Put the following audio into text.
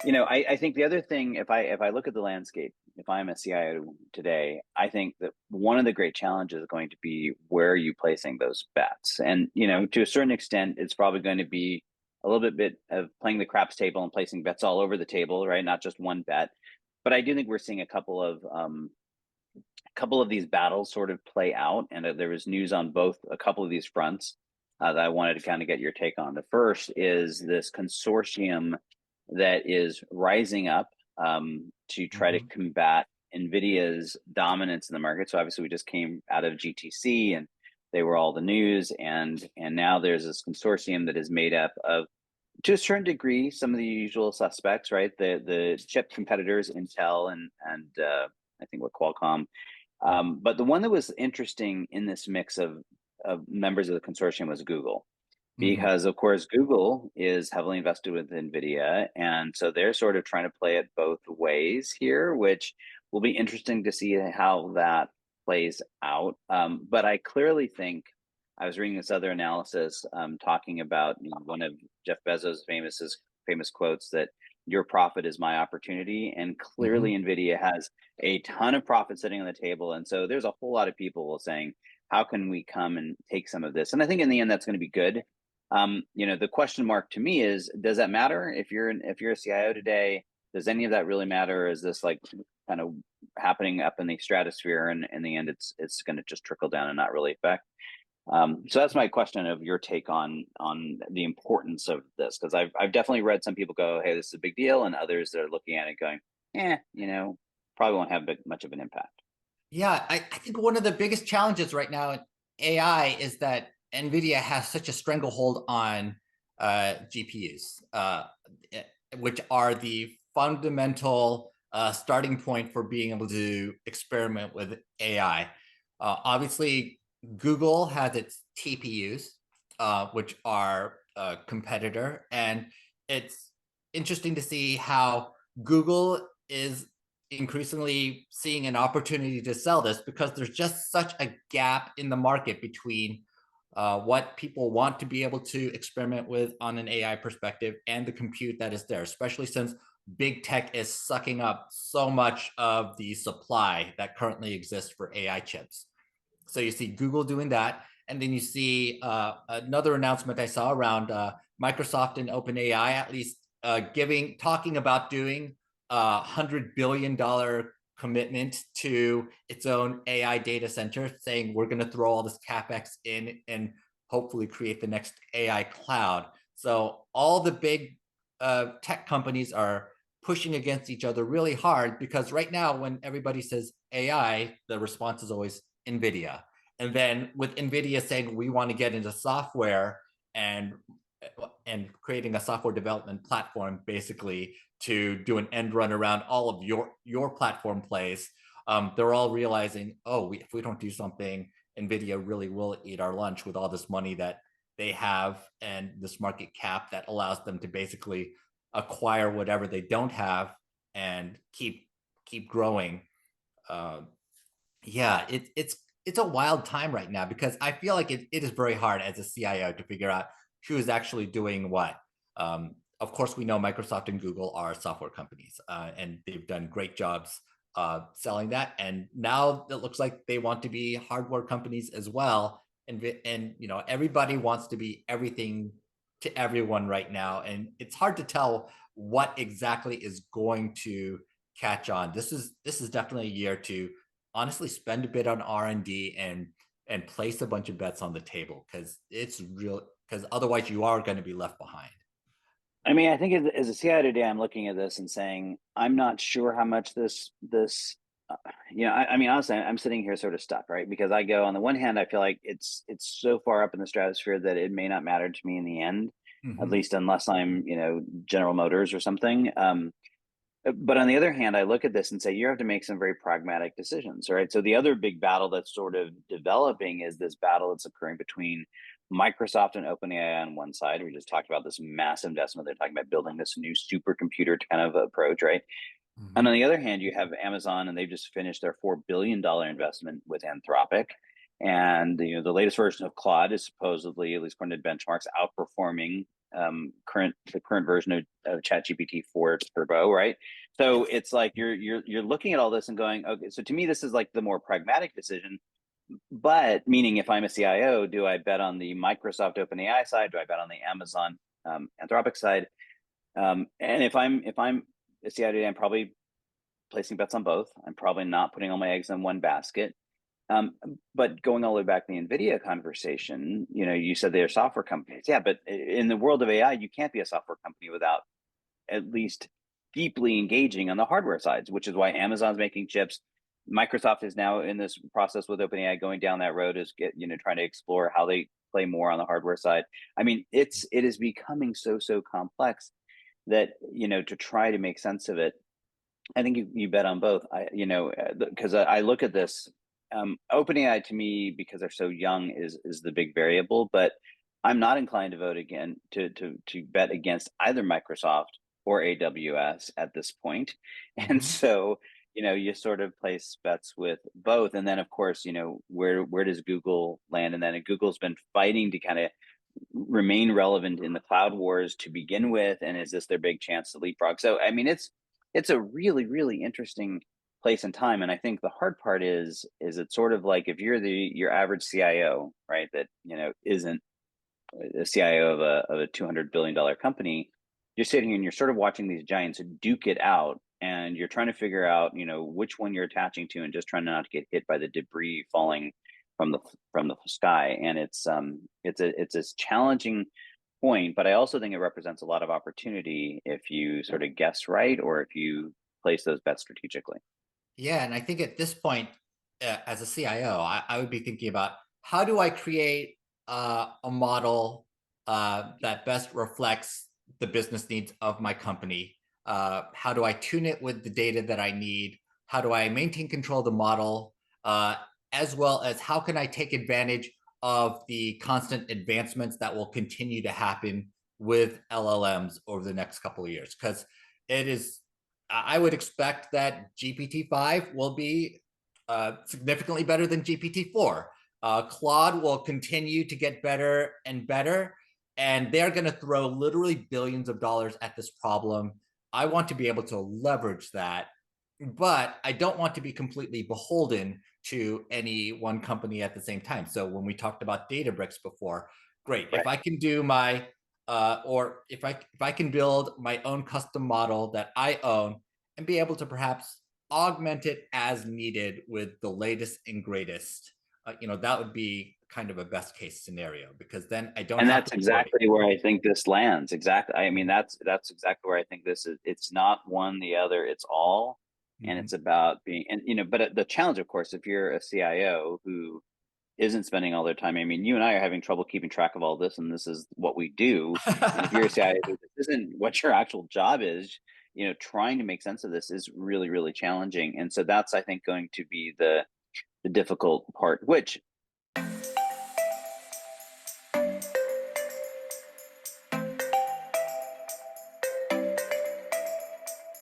I think the other thing, if I look at the landscape, if I'm a CIO today, I think that one of the great challenges is going to be where are you placing those bets? And to a certain extent, it's probably going to be a little bit of playing the craps table and placing bets all over the table, right? Not just one bet. But I do think we're seeing a couple of these battles sort of play out, and there was news on both a couple of these fronts that I wanted to kind of get your take on. The first is this consortium that is rising up to try to Hmm. combat NVIDIA's dominance in the market. So obviously, we just came out of GTC, and they were all the news, and now there's this consortium that is made up of, to a certain degree, some of the usual suspects, right? The chip competitors, Intel and I think what Qualcomm. But the one that was interesting in this mix of members of the consortium was Google, Hmm. because of course Google is heavily invested with NVIDIA, and so they're sort of trying to play it both ways here, which will be interesting to see how that plays out. But I clearly think I was reading this other analysis talking about one of Jeff Bezos' famous quotes that your profit is my opportunity, and clearly Hmm. NVIDIA has a ton of profit sitting on the table, and so there's a whole lot of people saying, how can we come and take some of this? And I think in the end that's going to be good. The question mark to me is, does that matter if you're a CIO today? Does any of that really matter? Is this like kind of happening up in the stratosphere, and in the end, it's going to just trickle down and not really affect? So that's my question of your take on the importance of this, because I've definitely read some people go, "Hey, this is a big deal," and others that are looking at it going, probably won't have much of an impact. Yeah, I think one of the biggest challenges right now in AI is that NVIDIA has such a stranglehold on GPUs, eh, which are the fundamental starting point for being able to experiment with AI. Obviously, Google has its TPUs, which are a competitor, and it's interesting to see how Google is increasingly seeing an opportunity to sell this because there's just such a gap in the market between what people want to be able to experiment with on an AI perspective and the compute that is there, especially since big tech is sucking up so much of the supply that currently exists for AI chips. So you see Google doing that, and then you see another announcement I saw around Microsoft and OpenAI, at least talking about doing $100 billion commitment to its own AI data center, saying we're going to throw all this capex in and hopefully create the next AI cloud. So all the big tech companies are pushing against each other really hard because right now, when everybody says AI, the response is always NVIDIA. And then with NVIDIA saying we want to get into software and creating a software development platform basically to do an end run around all of your platform plays, they're all realizing, oh, if we don't do something, NVIDIA really will eat our lunch with all this money that they have and this market cap that allows them to basically acquire whatever they don't have and keep growing. Uh, yeah, it's a wild time right now because I feel like it is very hard as a CIO to figure out who is actually doing what. Of course, we know Microsoft and Google are software companies, and they've done great jobs selling that. And now it looks like they want to be hardware companies as well. And everybody wants to be everything to everyone right now, and it's hard to tell what exactly is going to catch on. This is definitely a year to honestly spend a bit on R&D and place a bunch of bets on the table because it's real, because otherwise you are going to be left behind. I mean, I think as a CIO today, I'm looking at this and saying, I'm not sure how much I mean, honestly, I'm sitting here sort of stuck, right? Because I go, on the one hand, I feel like it's so far up in the stratosphere that it may not matter to me in the end, at Hmm. least unless I'm, General Motors or something. But on the other hand, I look at this and say, you have to make some very pragmatic decisions, right? So the other big battle that's sort of developing is this battle that's occurring between Microsoft and OpenAI on one side. We just talked about this massive investment. They're talking about building this new supercomputer kind of approach, right? And Hmm. on the other hand, you have Amazon, and they've just finished their $4 billion investment with Anthropic. And the latest version of Claude is supposedly, at least according to benchmarks, outperforming the current version of ChatGPT 4 Turbo, right? So Yes. it's like you're looking at all this and going, okay. So to me, this is like the more pragmatic decision. But meaning, if I'm a CIO, do I bet on the Microsoft OpenAI side? Do I bet on the Amazon Anthropic side? And if I'm a CIO, I'm probably placing bets on both. I'm probably not putting all my eggs in one basket. But going all the way back to the NVIDIA conversation, you said they're software companies. Yeah, but in the world of AI, you can't be a software company without at least deeply engaging on the hardware sides, which is why Amazon's making chips. Microsoft is now in this process with OpenAI going down that road, is trying to explore how they play more on the hardware side. I mean, it is becoming so complex that to try to make sense of it, I think you bet on both. Because I look at this, OpenAI to me, because they're so young, is the big variable. But I'm not inclined to vote again to bet against either Microsoft or AWS at this point. And Mhm. so you sort of place bets with both. And then of course where does Google land? And then Google's been fighting to kind of remain relevant in the cloud wars to begin with, and is this their big chance to leapfrog? So I mean, it's a really interesting place and time. And I think the hard part is it's sort of like, if you're your average CIO, right, that isn't a CIO of a $200 billion company, you're sitting and you're sort of watching these giants duke it out, and you're trying to figure out which one you're attaching to, and just trying not to get hit by the debris falling from the sky. And it's a challenging point, but I also think it represents a lot of opportunity if you sort of guess right, or if you place those bets strategically. Yeah, and I think at this point, as a CIO, I would be thinking about how do I create a model that best reflects the business needs of my company? How do I tune it with the data that I need? How do I maintain control of the model? Uh, as well as how can I take advantage of the constant advancements that will continue to happen with LLMs over the next couple of years? Because it is I would expect that GPT-5 will be significantly better than GPT-4. Claude will continue to get better and better, and they're going to throw literally billions of dollars at this problem. I want to be able to leverage that, but I don't want to be completely beholden to any one company at the same time. So when we talked about Databricks before, great. If Right. I can do my or if I can build my own custom model that I own and be able to perhaps augment it as needed with the latest and greatest, that would be kind of a best case scenario, because then I don't And have to that's worry. exactly where I think this lands. Exactly. I mean, that's exactly where I think this is. It's not one, the other, it's all. And Mhm. it's about being, and but the challenge, of course, if you're a CIO who isn't spending all their time, I mean, you and I are having trouble keeping track of all this, and this is what we do. And if you're a CIO who this isn't what your actual job is, trying to make sense of this is really challenging. And so that's, I think, going to be the difficult part, which